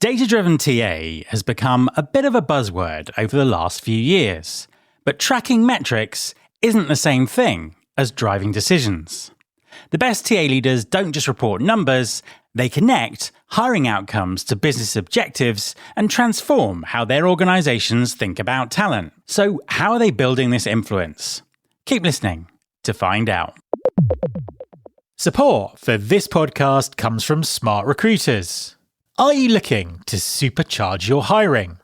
Data-driven TA has become a bit of a buzzword over the last few years, but tracking metrics isn't the same thing as driving decisions. The best TA leaders don't just report numbers, they connect hiring outcomes to business objectives and transform how their organizations think about talent. So how are they building this influence? Keep listening to find out. Support for this podcast comes from Smart Recruiters. Are you looking to supercharge your hiring?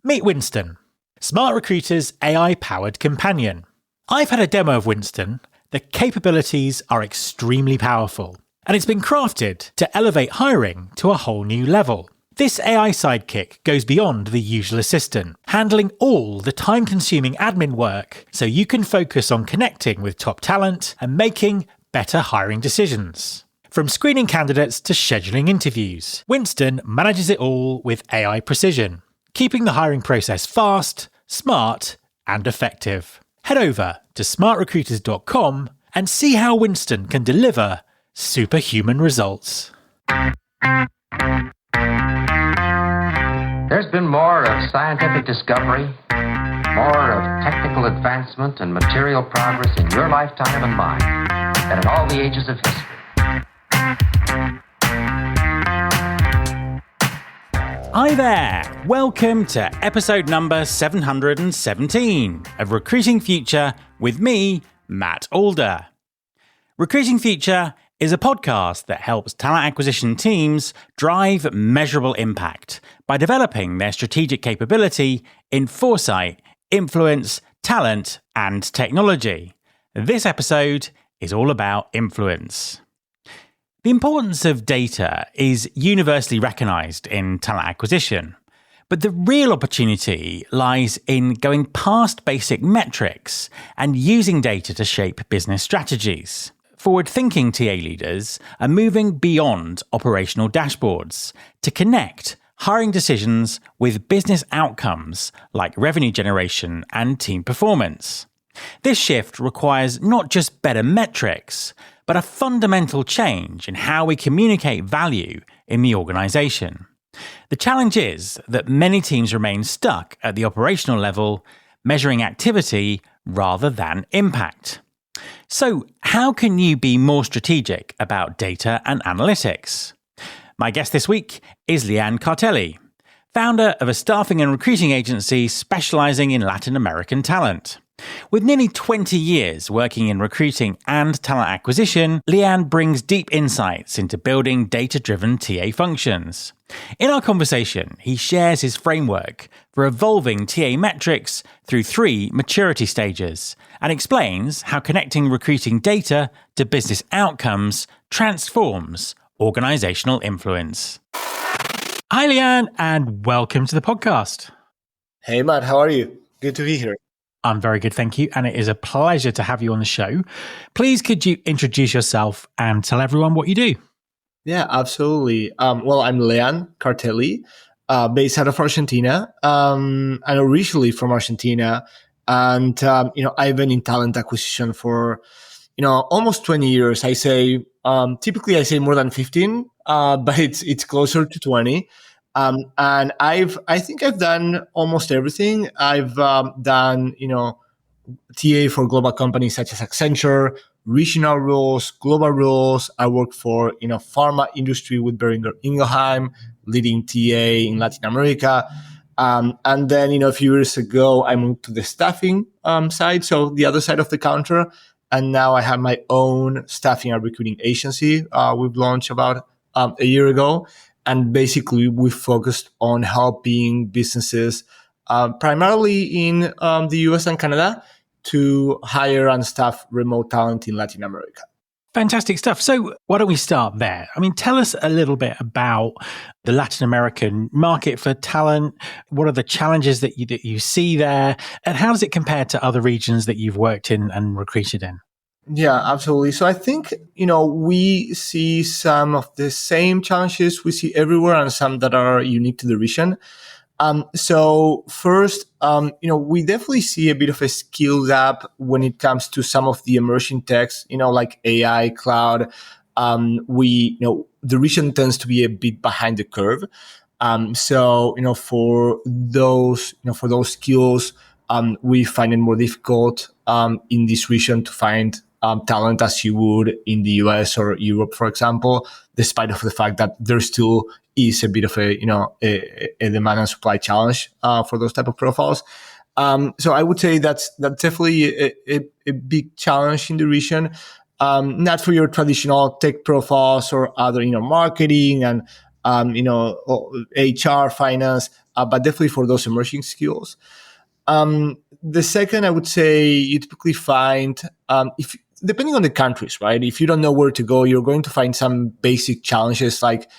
Meet Winston, Smart Recruiters' AI-powered companion. I've had a demo of Winston. The capabilities are extremely powerful, and it's been crafted to elevate hiring to a whole new level. This AI sidekick goes beyond the usual assistant, handling all the time-consuming admin work so you can focus on connecting with top talent and making better hiring decisions. From screening candidates to scheduling interviews, Winston manages it all with AI precision, keeping the hiring process fast, smart, and effective. Head over to smartrecruiters.com and see how Winston can deliver superhuman results. There's been more of scientific discovery, more of technical advancement and material progress in your lifetime and mine than in all the ages of history. Hi there! Welcome to episode number 717 of Recruiting Future with me, Matt Alder. Recruiting Future is a podcast that helps talent acquisition teams drive measurable impact by developing their strategic capability in foresight, influence, talent, and technology. This episode is all about influence. The importance of data is universally recognised in talent acquisition, but the real opportunity lies in going past basic metrics and using data to shape business strategies. Forward-thinking TA leaders are moving beyond operational dashboards to connect hiring decisions with business outcomes like revenue generation and team performance. This shift requires not just better metrics, but a fundamental change in how we communicate value in the organisation. The challenge is that many teams remain stuck at the operational level, measuring activity rather than impact. So, how can you be more strategic about data and analytics? My guest this week is Leanne Cartelli, founder of a staffing and recruiting agency specialising in Latin American talent. With nearly 20 years working in recruiting and talent acquisition, Leanne brings deep insights into building data-driven TA functions. In our conversation, he shares his framework for evolving TA metrics through 3 maturity stages and explains how connecting recruiting data to business outcomes transforms organizational influence. Hi, Leanne, and welcome to the podcast. Hey, Matt, how are you? Good to be here. I'm very good, thank you, and it is a pleasure to have you on the show. Please, could you introduce yourself and tell everyone what you do? Yeah, absolutely. Well, I'm Leanne Cartelli, based out of Argentina. I'm originally from Argentina, and I've been in talent acquisition for almost 20 years. I say typically I say more than 15, but it's closer to 20. And I think I've done almost everything. I've done, TA for global companies such as Accenture, regional roles, global roles. I worked for, pharma industry with Boehringer Ingelheim, leading TA in Latin America. And then, a few years ago, I moved to the staffing side, so the other side of the counter. And now I have my own staffing and recruiting agency. We've launched about a year ago. And basically, we focused on helping businesses, primarily in the US and Canada, to hire and staff remote talent in Latin America. Fantastic stuff. So why don't we start there? I mean, tell us a little bit about the Latin American market for talent. What are the challenges that you see there? And how does it compare to other regions that you've worked in and recruited in? Yeah, absolutely. So I think, we see some of the same challenges we see everywhere and some that are unique to the region. So first, we definitely see a bit of a skill gap when it comes to some of the emerging techs, like AI, cloud. The region tends to be a bit behind the curve. So for those skills, we find it more difficult in this region to find talent as you would in the US or Europe, for example, despite of the fact that there still is a bit of a a demand and supply challenge for those type of profiles. So I would say that's definitely a big challenge in the region. Not for your traditional tech profiles or other marketing and HR, finance, but definitely for those emerging skills. The second, I would say, you typically find if depending on the countries, right? If you don't know where to go, you're going to find some basic challenges like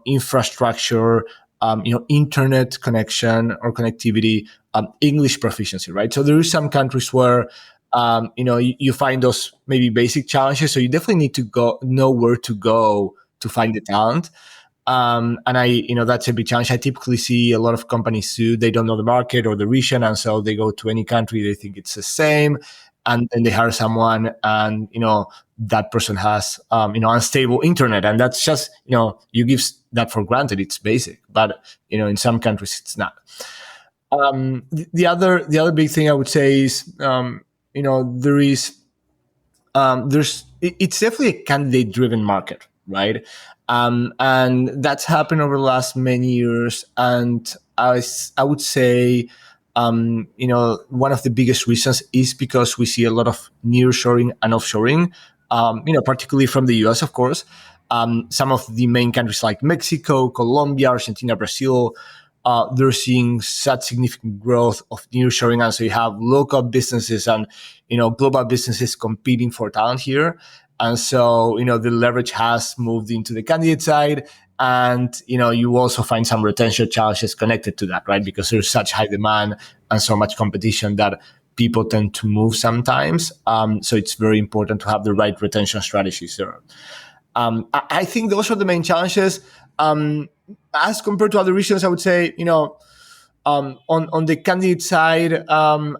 infrastructure, internet connection or connectivity, English proficiency, right? So there is some countries where you find those maybe basic challenges. So you definitely need to know where to go to find the talent. And that's a big challenge. I typically see a lot of companies too. They don't know the market or the region, and so they go to any country. They think it's the same, and then they hire someone, and that person has unstable internet, and that's just you give that for granted. It's basic, but in some countries it's not. The other big thing I would say is it's definitely a candidate driven market, right? And that's happened over the last many years. And I would say, one of the biggest reasons is because we see a lot of nearshoring and offshoring, particularly from the US, of course. Some of the main countries like Mexico, Colombia, Argentina, Brazil, they're seeing such significant growth of nearshoring. And so you have local businesses and, global businesses competing for talent here. And so, the leverage has moved into the candidate side. And, you also find some retention challenges connected to that, right? Because there's such high demand and so much competition that people tend to move sometimes. So it's very important to have the right retention strategies there. I think those are the main challenges. As compared to other regions, I would say, on the candidate side, and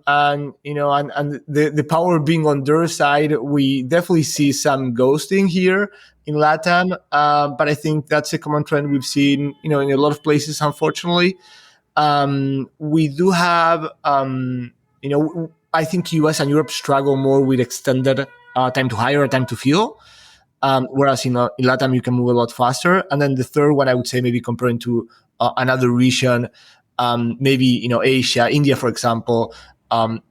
the power being on their side, we definitely see some ghosting here in LATAM. But I think that's a common trend we've seen, in a lot of places, unfortunately. We do have, I think US and Europe struggle more with extended time to hire or time to fill. Whereas in LATAM, you can move a lot faster. And then the third one, I would say, maybe comparing to another region, maybe, Asia, India, for example,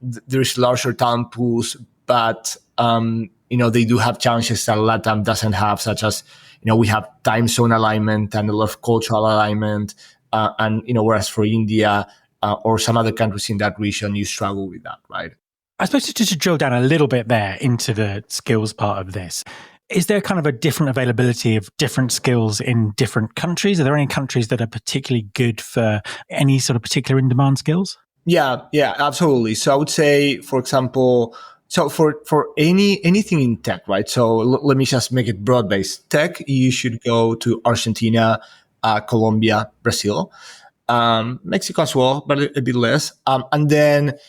there's larger talent pools, but, they do have challenges that LATAM doesn't have, such as, we have time zone alignment and a lot of cultural alignment. And, whereas for India or some other countries in that region, you struggle with that, right? I suppose just to drill down a little bit there into the skills part of this, is there kind of a different availability of different skills in different countries? Are there any countries that are particularly good for any sort of particular in-demand skills? Yeah, absolutely. So I would say, for example, for anything in tech, right? So let me just make it broad-based. Tech, you should go to Argentina, Colombia, Brazil, Mexico as well, but a bit less. And then,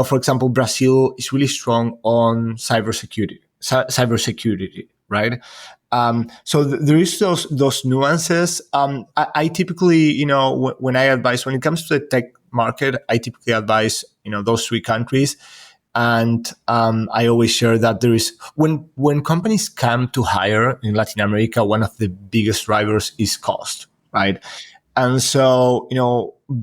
for example, Brazil is really strong on cybersecurity, right? So there is those nuances. I typically, when I advise, when it comes to the tech market, I typically advise, those three countries. And I always share that there is, when companies come to hire in Latin America, one of the biggest drivers is cost, right? And so,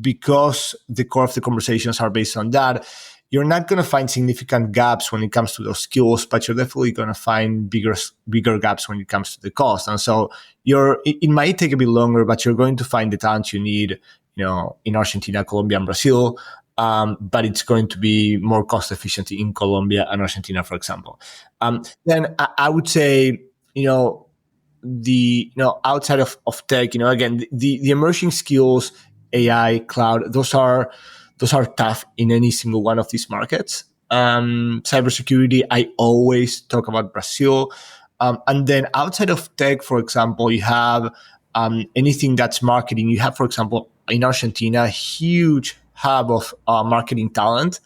because the core of the conversations are based on that, you're not going to find significant gaps when it comes to those skills, but you're definitely going to find bigger gaps when it comes to the cost. And so it might take a bit longer, but you're going to find the talent you need, in Argentina, Colombia, and Brazil. But it's going to be more cost efficient in Colombia and Argentina, for example. Then I would say, outside of tech, again, the emerging skills, AI, cloud, those are tough in any single one of these markets. Cybersecurity, I always talk about Brazil. And then outside of tech, for example, you have anything that's marketing. You have, for example, in Argentina, a huge hub of marketing talent.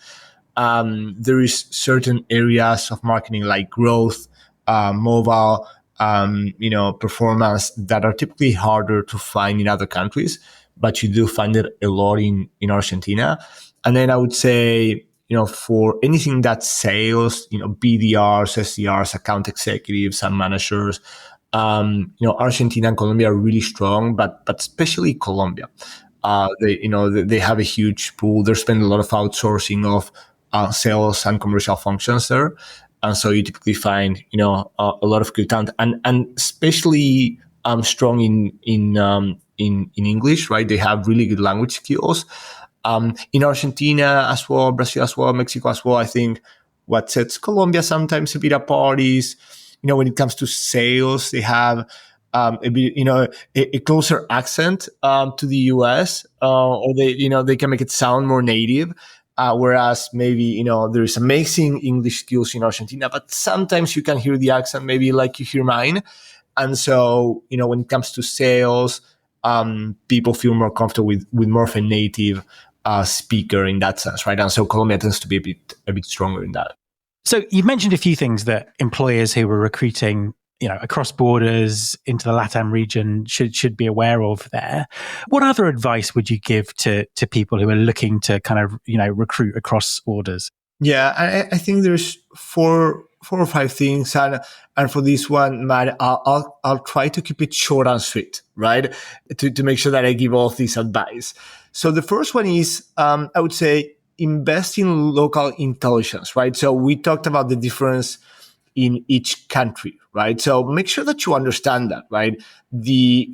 There is certain areas of marketing like growth, mobile, performance that are typically harder to find in other countries. but you do find it a lot in Argentina. And then I would say, for anything that's sales, BDRs, SDRs, account executives, and managers, Argentina and Colombia are really strong, but especially Colombia. They have a huge pool. There's been a lot of outsourcing of sales and commercial functions there, and so you typically find a lot of good talent, and especially strong in English, right? They have really good language skills. In Argentina as well, Brazil as well, Mexico as well. I think what sets Colombia sometimes a bit apart is, when it comes to sales, they have a bit, a closer accent to the US, or they can make it sound more native. Whereas maybe, there's amazing English skills in Argentina, but sometimes you can hear the accent, maybe like you hear mine. And so, when it comes to sales, people feel more comfortable with more of a native speaker in that sense, right? And so Colombia tends to be a bit stronger in that. So you've mentioned a few things that employers who are recruiting, across borders into the LATAM region should be aware of there. What other advice would you give to people who are looking to kind of, recruit across borders? Yeah, I think there's four or five things, and for this one, Matt, I'll try to keep it short and sweet, right? To make sure that I give all of this advice. So the first one is, I would say, invest in local intelligence, right? So we talked about the difference in each country, right? So make sure that you understand that, right? The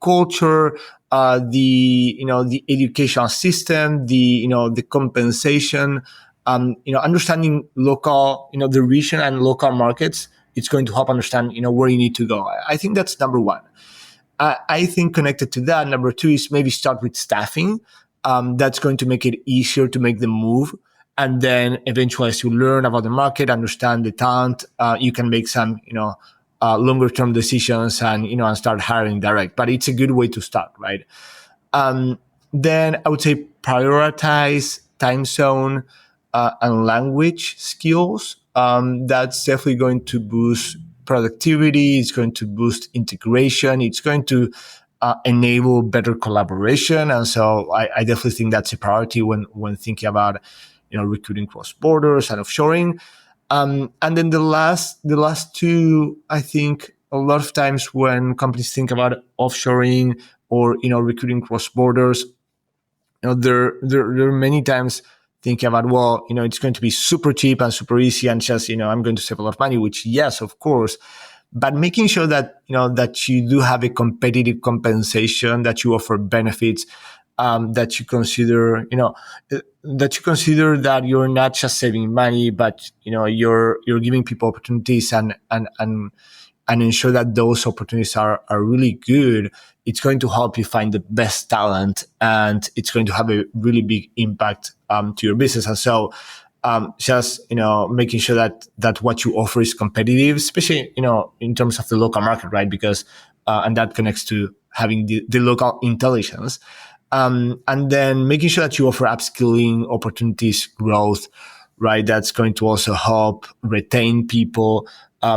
culture, the educational system, the compensation, understanding local, the region and local markets, it's going to help understand, where you need to go. I think that's number one. I think connected to that, number two is maybe start with staffing. That's going to make it easier to make the move. And then eventually, as you learn about the market, understand the talent, you can make some, longer term decisions and start hiring direct. But it's a good way to start, right? Then I would say prioritize time zone and language skills. That's definitely going to boost productivity. It's going to boost integration. It's going to enable better collaboration. And so I definitely think that's a priority when thinking about, recruiting cross borders and offshoring. And then the last two, I think a lot of times when companies think about offshoring or, recruiting cross borders, there are many times thinking about, well, it's going to be super cheap and super easy and just, I'm going to save a lot of money, which yes, of course, but making sure that, that you do have a competitive compensation, that you offer benefits, that you consider, that you're not just saving money, but, you're giving people opportunities and ensure that those opportunities are really good. It's going to help you find the best talent, and it's going to have a really big impact to your business. And so, just making sure that what you offer is competitive, especially in terms of the local market, right? Because and that connects to having the local intelligence, and then making sure that you offer upskilling opportunities, growth, right? That's going to also help retain people.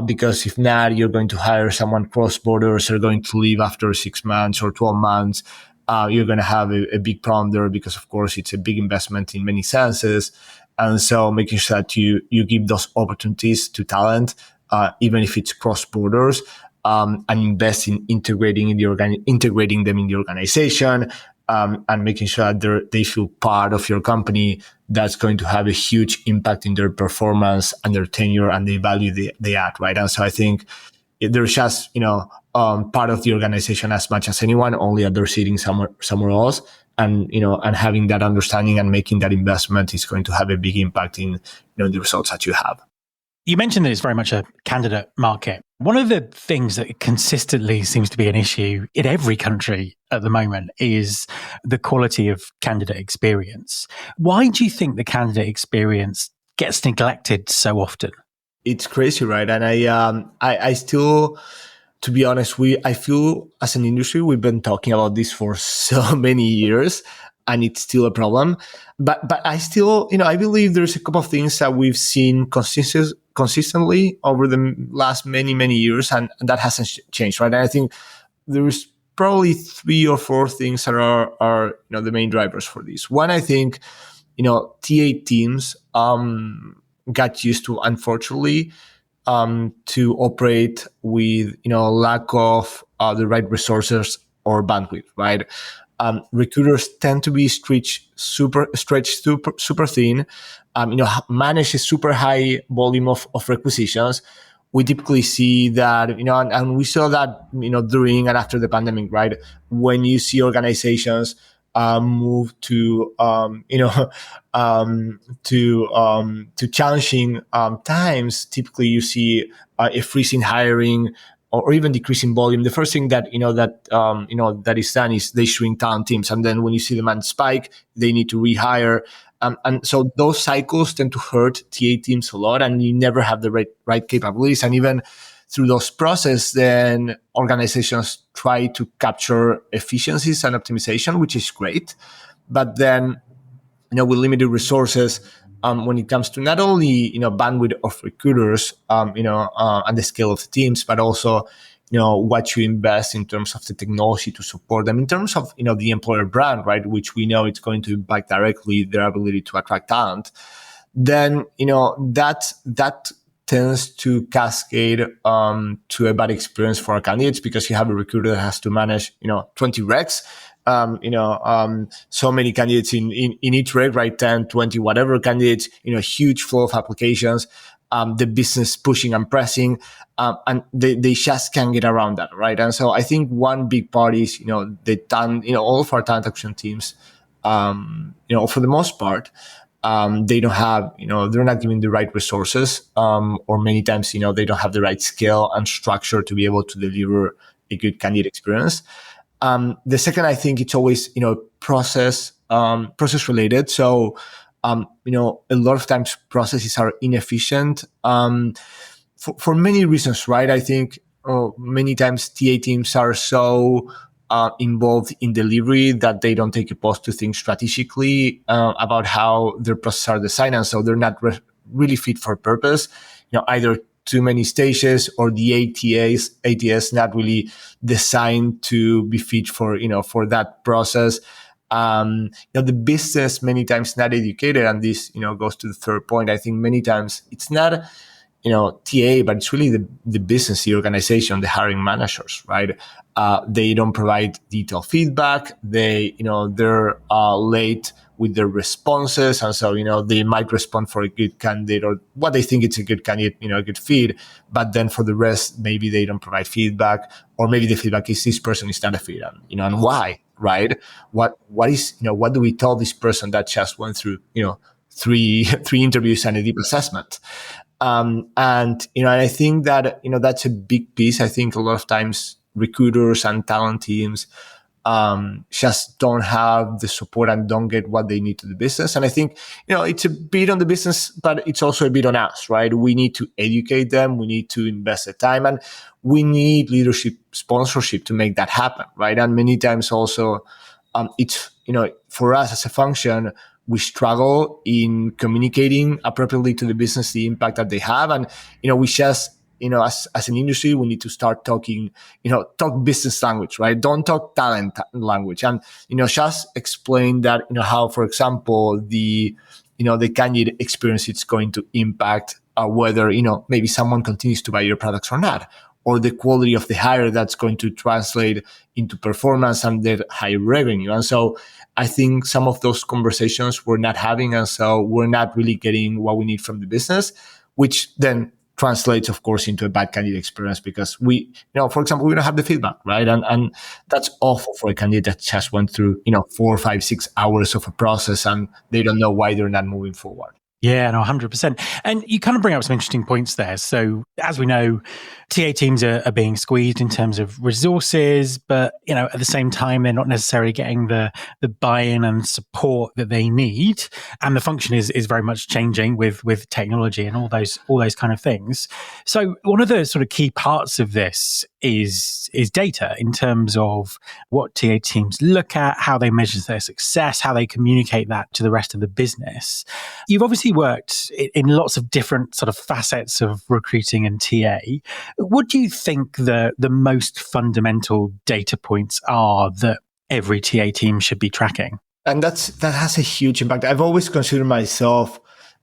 Because if not, you're going to hire someone cross borders, they're going to leave after 6 months or 12 months. You're going to have a big problem there because, of course, it's a big investment in many senses. And so making sure that you give those opportunities to talent, even if it's cross borders, and invest in integrating them in the organization, and making sure that they feel part of your company. That's going to have a huge impact in their performance and their tenure and the value they add, right? And so I think they're just, part of the organization as much as anyone, only that they're sitting somewhere else. And, and having that understanding and making that investment is going to have a big impact in, the results that you have. You mentioned that it's very much a candidate market. One of the things that consistently seems to be an issue in every country at the moment is the quality of candidate experience. Why do you think the candidate experience gets neglected so often? It's crazy, right? And I still, to be honest, I feel as an industry, we've been talking about this for so many years, and it's still a problem. But I still, I believe there's a couple of things that we've seen consistently over the last many years, and that hasn't changed, right? And I think there's probably 3 or 4 things that are the main drivers for this. One, I think, TA teams got used to, unfortunately, to operate with lack of the right resources or bandwidth, right? Recruiters tend to be stretched super thin, manage a super high volume of requisitions. We typically see that, and we saw that, during and after the pandemic, right? When you see organizations move to, to challenging times, typically you see a freeze in hiring or even decreasing volume. The first thing that that is done is they shrink down teams, and then when you see demand spike, they need to rehire. And so those cycles tend to hurt TA teams a lot, and you never have the right capabilities. And even through those processes, then organizations try to capture efficiencies and optimization, which is great. But then, with limited resources, when it comes to not only bandwidth of recruiters, and the scale of the teams, but also what you invest in terms of the technology to support them, in terms of the employer brand, right, which we know it's going to impact directly their ability to attract talent. Then that tends to cascade to a bad experience for our candidates, because you have a recruiter that has to manage 20 recs. So many candidates in each rec, right? 10, 20, whatever candidates, huge flow of applications, the business pushing and pressing, and they just can't get around that, right? And so I think one big part is, all of our talent acquisition teams, for the most part, they don't have, they're not given the right resources, or many times, they don't have the right scale and structure to be able to deliver a good candidate experience. The second, I think it's always, process related. So, a lot of times processes are inefficient, for many reasons, right? I think many times TA teams are so involved in delivery that they don't take a pause to think strategically about how their processes are designed, and so they're not really fit for purpose. Either too many stages, or the ATS not really designed to be fit for for that process. The business many times not educated, and this goes to the third point. I think many times it's not TA, but it's really the business, the organization, the hiring managers, right? They don't provide detailed feedback. They're late with their responses, and so they might respond for a good candidate or what they think it's a good candidate, a good fit, but then for the rest, maybe they don't provide feedback, or maybe the feedback is this person is not a fit, and why, right? What is what do we tell this person that just went through three interviews and a deep assessment? And I think that that's a big piece. I think a lot of times recruiters and talent teams just don't have the support and don't get what they need to the business. And I think, it's a bit on the business, but it's also a bit on us, right? We need to educate them. We need to invest the time, and we need leadership sponsorship to make that happen, right? And many times also, it's, for us as a function, we struggle in communicating appropriately to the business the impact that they have. And, we just, as an industry, we need to start talking, talk business language, right? Don't talk talent language. And, just explain that, how, for example, the candidate experience, it's going to impact whether, maybe someone continues to buy your products or not, or the quality of the hire that's going to translate into performance and their high revenue. And so I think some of those conversations we're not having, and so we're not really getting what we need from the business, which then translates, of course, into a bad candidate experience, because we, for example, we don't have the feedback, right? And that's awful for a candidate that just went through, 4, 5, 6 hours of a process, and they don't know why they're not moving forward. Yeah, no, 100%. And you kind of bring up some interesting points there. So as we know, TA teams are being squeezed in terms of resources, but, at the same time, they're not necessarily getting the buy-in and support that they need. And the function is very much changing with technology and all those kind of things. So one of the sort of key parts of this is data, in terms of what TA teams look at, how they measure their success, how they communicate that to the rest of the business. You've obviously obviously worked in lots of different sort of facets of recruiting and TA. What do you think the most fundamental data points are that every TA team should be tracking? And that has a huge impact. I've always considered myself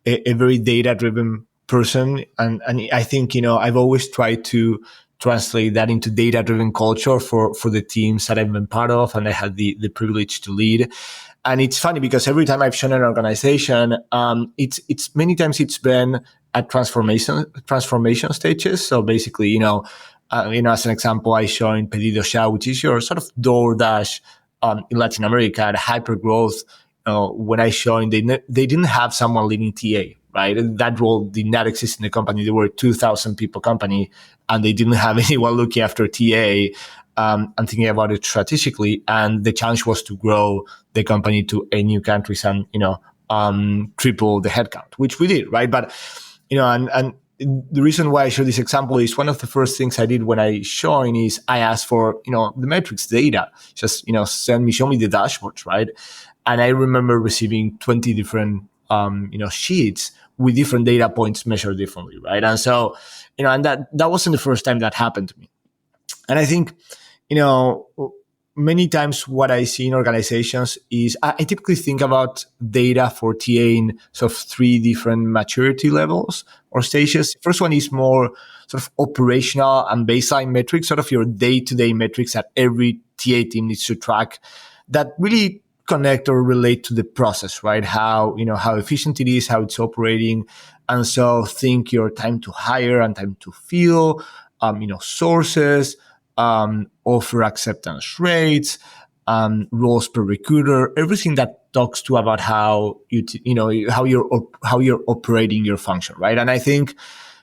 a very data-driven person, and I think I've always tried to translate that into data-driven culture for the teams that I've been part of, and I had the privilege to lead. And it's funny because every time I've shown an organization, it's many times it's been at transformation stages. So basically, as an example, I showed Pedido Ya, which is your sort of DoorDash in Latin America at hyper growth. When I joined, they didn't have someone leading TA, right? That role did not exist in the company. They were a 2,000 people company, and they didn't have anyone looking after TA and thinking about it strategically. And the challenge was to grow the company to 8 new countries and triple the headcount, which we did, right? But and the reason why I show this example is one of the first things I did when I joined is I asked for the metrics data. Just show me the dashboards, right? And I remember receiving 20 different sheets with different data points measured differently, right? And so and that wasn't the first time that happened to me. And I think many times what I see in organizations is I typically think about data for TA in sort of 3 different maturity levels or stages. First one is more sort of operational and baseline metrics, sort of your day-to-day metrics that every TA team needs to track that really connect or relate to the process, right? How efficient it is, how it's operating. And so think your time to hire and time to fill, sources, offer acceptance rates, roles per recruiter, everything that talks to about how how you're operating your function, right? And I think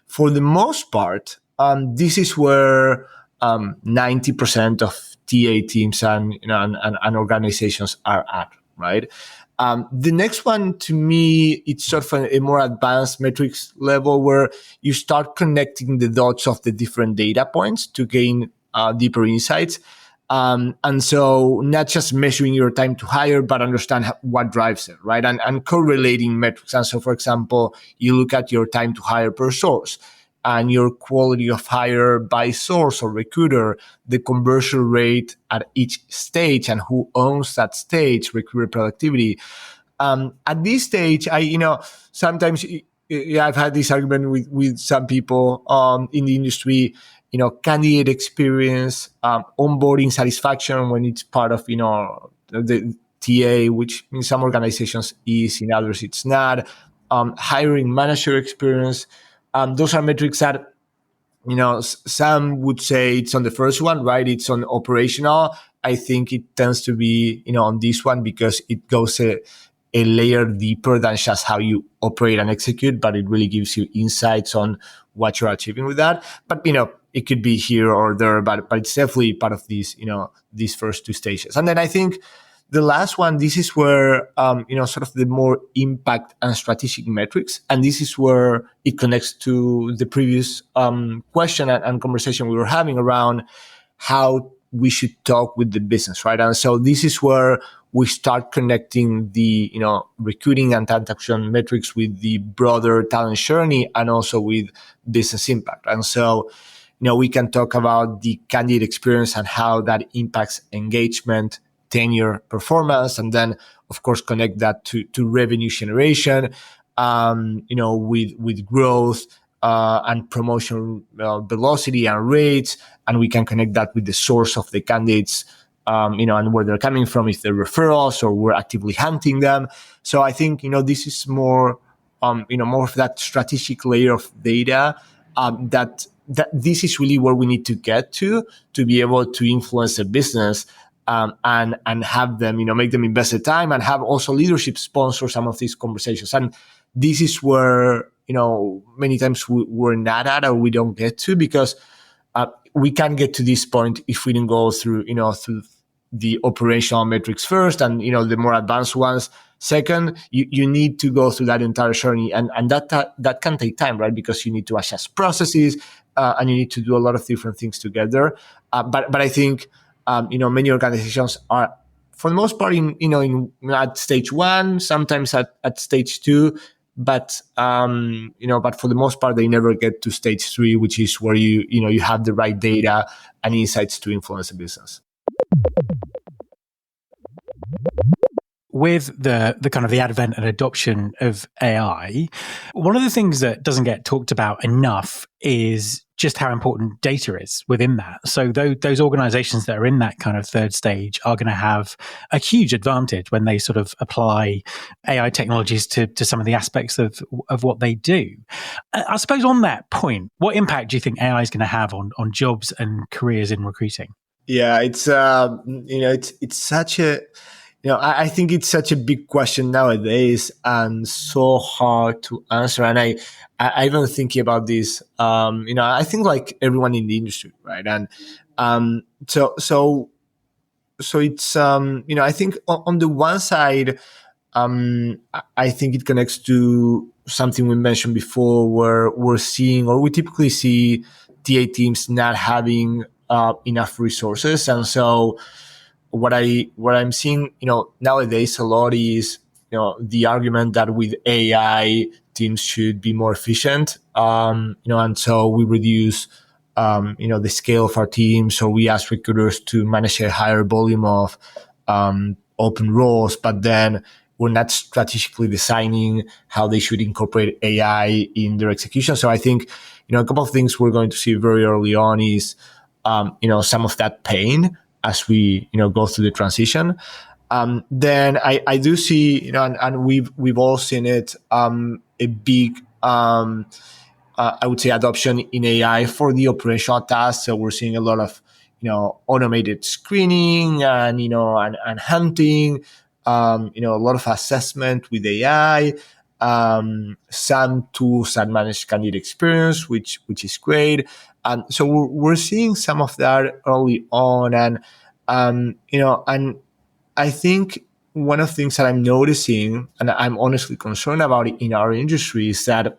for the most part, this is where 90% of TA teams and organizations are at, right? The next one, to me, it's sort of a more advanced metrics level where you start connecting the dots of the different data points to gain deeper insights. And so not just measuring your time to hire, but understand what drives it, right? And correlating metrics. And so, for example, you look at your time to hire per source and your quality of hire by source or recruiter, the conversion rate at each stage and who owns that stage, recruiter productivity. At this stage, sometimes I've had this argument with some people in the industry, candidate experience, onboarding satisfaction when it's part of, the TA, which in some organizations is, in others it's not, hiring manager experience. Those are metrics that, some would say it's on the first one, right? It's on operational. I think it tends to be, on this one because it goes a layer deeper than just how you operate and execute, but it really gives you insights on what you're achieving with that. But, it could be here or there, but it's definitely part of these, these first 2 stages. And then I think the last one, this is where, sort of the more impact and strategic metrics. And this is where it connects to the previous question and conversation we were having around how we should talk with the business, right? And so this is where we start connecting the, recruiting and talent action metrics with the broader talent journey and also with business impact. And so, we can talk about the candidate experience and how that impacts engagement, tenure, performance, and then, of course, connect that to revenue generation, with growth and promotion velocity and rates, and we can connect that with the source of the candidates, and where they're coming from, if they're referrals or we're actively hunting them. So I think this is more, more of that strategic layer of data that this is really where we need to get to be able to influence the business. And have them, make them invest the time and have also leadership sponsor some of these conversations. And this is where, many times we're not at or we don't get to because we can't get to this point if we didn't go through, through the operational metrics first and, the more advanced ones. Second, you need to go through that entire journey and that can take time, right? Because you need to adjust processes and you need to do a lot of different things together. But I think, many organizations are, for the most part, at stage 1, sometimes at stage 2, but but for the most part, they never get to stage 3, which is where you have the right data and insights to influence the business. With the kind of the advent and adoption of AI, one of the things that doesn't get talked about enough is just how important data is within that. So those organizations that are in that kind of third stage are going to have a huge advantage when they sort of apply AI technologies to some of the aspects of what they do. I suppose on that point, what impact do you think AI is going to have on jobs and careers in recruiting? Yeah, it's such a I think it's such a big question nowadays and so hard to answer. And I've been thinking about this. I think like everyone in the industry, right? And so it's I think on the one side, I think it connects to something we mentioned before, where we typically see TA teams not having enough resources, and so what I'm seeing, nowadays a lot is, the argument that with AI teams should be more efficient, and so we reduce, the scale of our team. So we ask recruiters to manage a higher volume of open roles, but then we're not strategically designing how they should incorporate AI in their execution. So I think, a couple of things we're going to see very early on is, some of that pain as we go through the transition. Then I do see, and we've all seen it, a big I would say adoption in AI for the operational tasks. So we're seeing a lot of automated screening and and hunting, a lot of assessment with AI, some tools that manage candidate experience, which is great. And so we're seeing some of that early on, and and I think one of the things that I'm noticing, and I'm honestly concerned about it in our industry, is that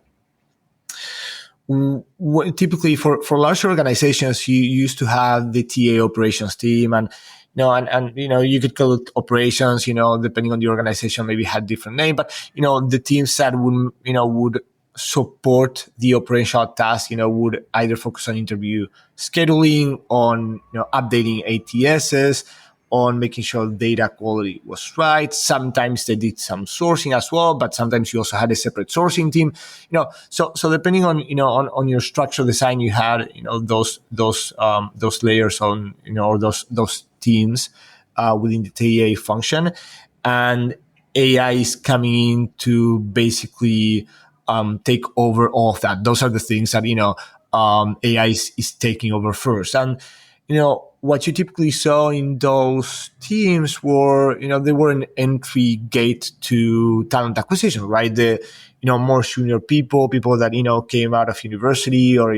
typically for large organizations, you used to have the TA operations team, and you could call it operations, depending on the organization, maybe had different name, but the teams that would support the operational task, would either focus on interview scheduling, on updating ATSs, on making sure data quality was right. Sometimes they did some sourcing as well, but sometimes you also had a separate sourcing team. So depending on on your structural design, you had those layers on or those teams within the TAA function, and AI is coming in to basically take over all of that. Those are the things that AI is taking over first, and what you typically saw in those teams were, they were an entry gate to talent acquisition, right? The, more junior people that, came out of university or,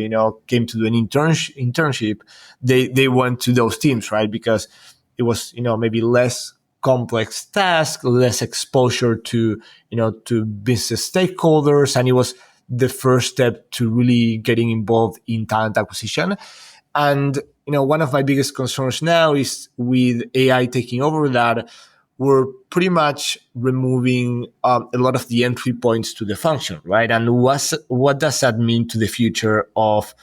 came to do an internship, they went to those teams, right? Because it was, maybe less complex task, less exposure to, to business stakeholders. And it was the first step to really getting involved in talent acquisition. And, one of my biggest concerns now is with AI taking over that, we're pretty much removing a lot of the entry points to the function, right? And what does that mean to the future of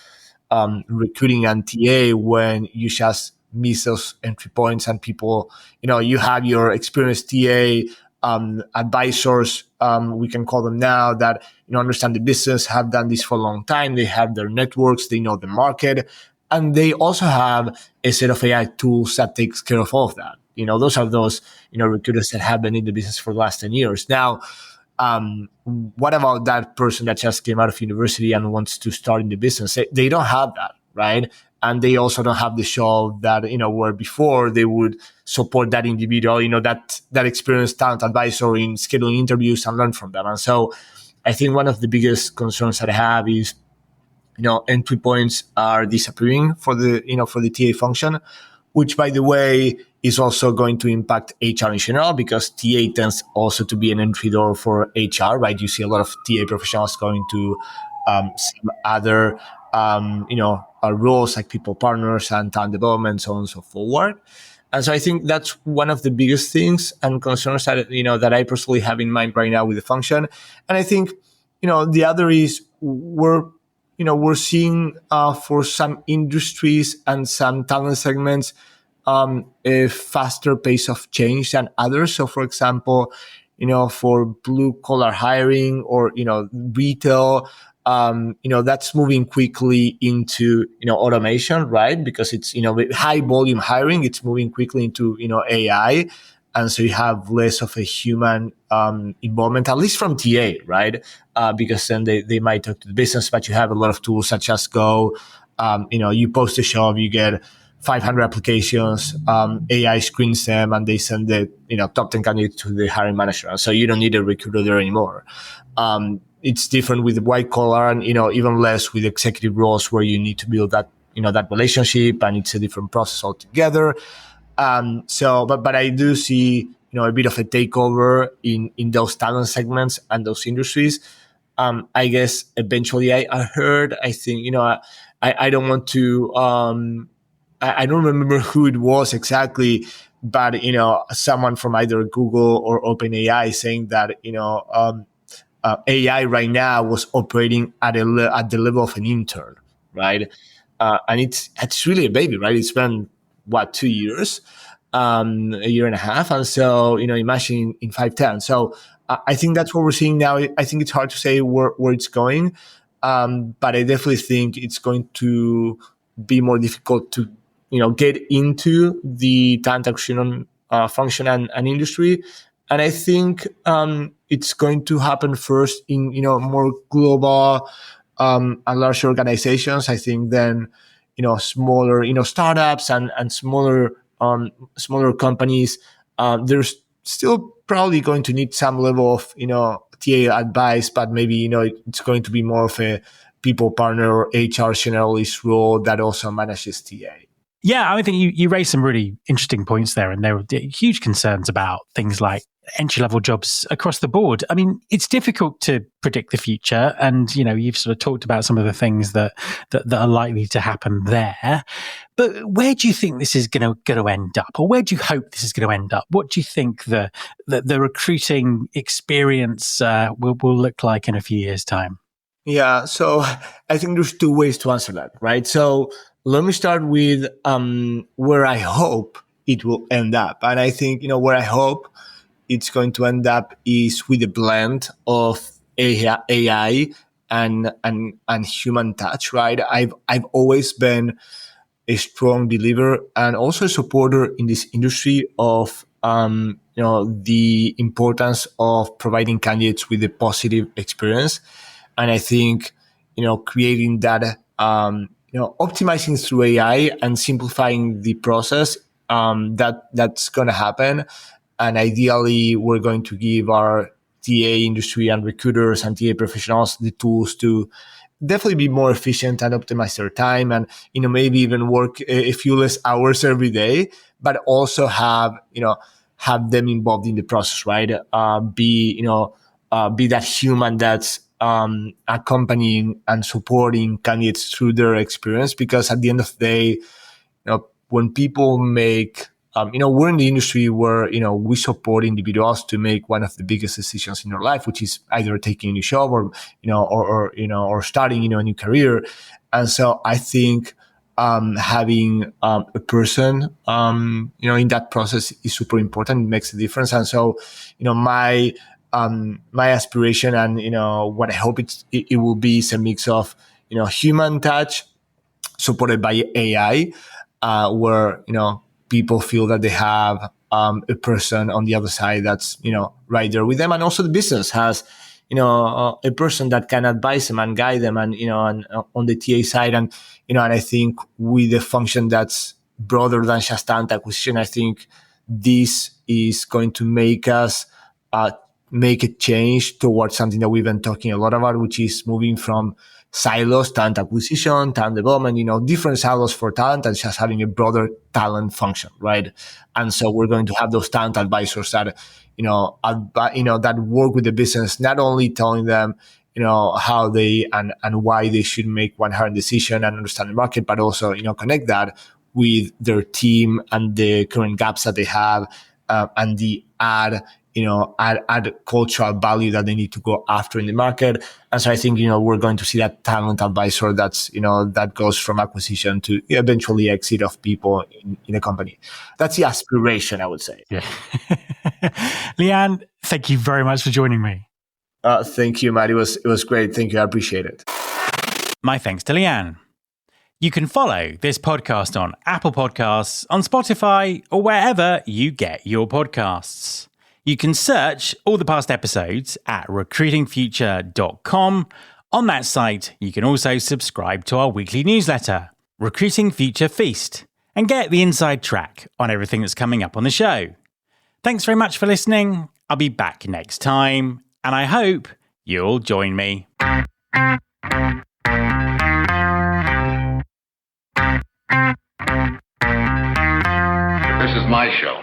recruiting and TA when you just miss those entry points and people, you have your experienced TA advisors, we can call them now, that understand the business, have done this for a long time, they have their networks, they know the market, and they also have a set of AI tools that takes care of all of that. Those are those recruiters that have been in the business for the last 10 years. Now, what about that person that just came out of university and wants to start in the business? They don't have that, right? And they also don't have the show that, where before they would support that individual, that experienced talent advisor in scheduling interviews and learn from them. And so I think one of the biggest concerns that I have is, entry points are disappearing for the TA function, which, by the way, is also going to impact HR in general, because TA tends also to be an entry door for HR, right? You see a lot of TA professionals going to some other, roles like people partners and talent development, so on and so forward. And so I think that's one of the biggest things and concerns that, that I personally have in mind right now with the function. And I think, the other is we're seeing for some industries and some talent segments a faster pace of change than others. So, for example, for blue collar hiring or retail, that's moving quickly into automation, right? Because it's with high volume hiring, it's moving quickly into AI, and so you have less of a human involvement, at least from TA, right? Because then they might talk to the business, but you have a lot of tools such as Go. You post a job, you get 500 applications, AI screens them, and they send the top 10 candidates to the hiring manager. And so you don't need a recruiter there anymore. It's different with white collar, and even less with executive roles where you need to build that that relationship, and it's a different process altogether. But I do see a bit of a takeover in those talent segments and those industries. I guess eventually I heard, I think I don't want to I don't remember who it was exactly, but someone from either Google or OpenAI saying that AI right now was operating at the level of an intern, right? And it's really a baby, right? It's been 2 years, a year and a half, and so imagine in 5-10. So I think that's what we're seeing now. I think it's hard to say where it's going, but I definitely think it's going to be more difficult to get into the talent acquisition function and industry. And I think it's going to happen first in more global and larger organizations. I think then smaller startups and smaller companies, there's still probably going to need some level of TA advice, but maybe it's going to be more of a people partner or HR generalist role that also manages TA. Yeah, I think you raised some really interesting points there, and there were huge concerns about things like entry-level jobs across the board. I mean, it's difficult to predict the future, and you've sort of talked about some of the things that are likely to happen there. But where do you think this is going to end up, or where do you hope this is going to end up? What do you think the recruiting experience will look like in a few years' time? Yeah, so I think there's two ways to answer that, right? So let me start with where I hope it will end up. And I think, where I hope it's going to end up is with a blend of AI and human touch, right? I've always been a strong believer and also a supporter in this industry of the importance of providing candidates with a positive experience. And I think creating that optimizing through AI and simplifying the process, that's going to happen. And ideally, we're going to give our TA industry and recruiters and TA professionals the tools to definitely be more efficient and optimize their time, and maybe even work a few less hours every day, but also have them involved in the process, right? Be that human that's accompanying and supporting candidates through their experience. Because at the end of the day, when people make we're in the industry where we support individuals to make one of the biggest decisions in their life, which is either taking a new job or or starting a new career. And so I think having a person in that process is super important. It makes a difference. And so my aspiration and what I hope it will be is a mix of human touch supported by AI, where people feel that they have a person on the other side that's right there with them, and also the business has a person that can advise them and guide them, and and on the TA side, and and I think with a function that's broader than just talent acquisition, I think this is going to make us make a change towards something that we've been talking a lot about, which is moving from silos, talent acquisition, talent development, different silos for talent, and just having a broader talent function, right? And so we're going to have those talent advisors that, that work with the business, not only telling them, how they and why they should make one hiring decision and understand the market, but also, connect that with their team and the current gaps that they have, and the add cultural value that they need to go after in the market. And so I think, we're going to see that talent advisor that goes from acquisition to eventually exit of people in a company. That's the aspiration, I would say. Yeah. Leanne, thank you very much for joining me. Thank you, Matt. It was great. Thank you. I appreciate it. My thanks to Leanne. You can follow this podcast on Apple Podcasts, on Spotify, or wherever you get your podcasts. You can search all the past episodes at recruitingfuture.com. On that site, you can also subscribe to our weekly newsletter, Recruiting Future Feast, and get the inside track on everything that's coming up on the show. Thanks very much for listening. I'll be back next time, and I hope you'll join me. This is my show.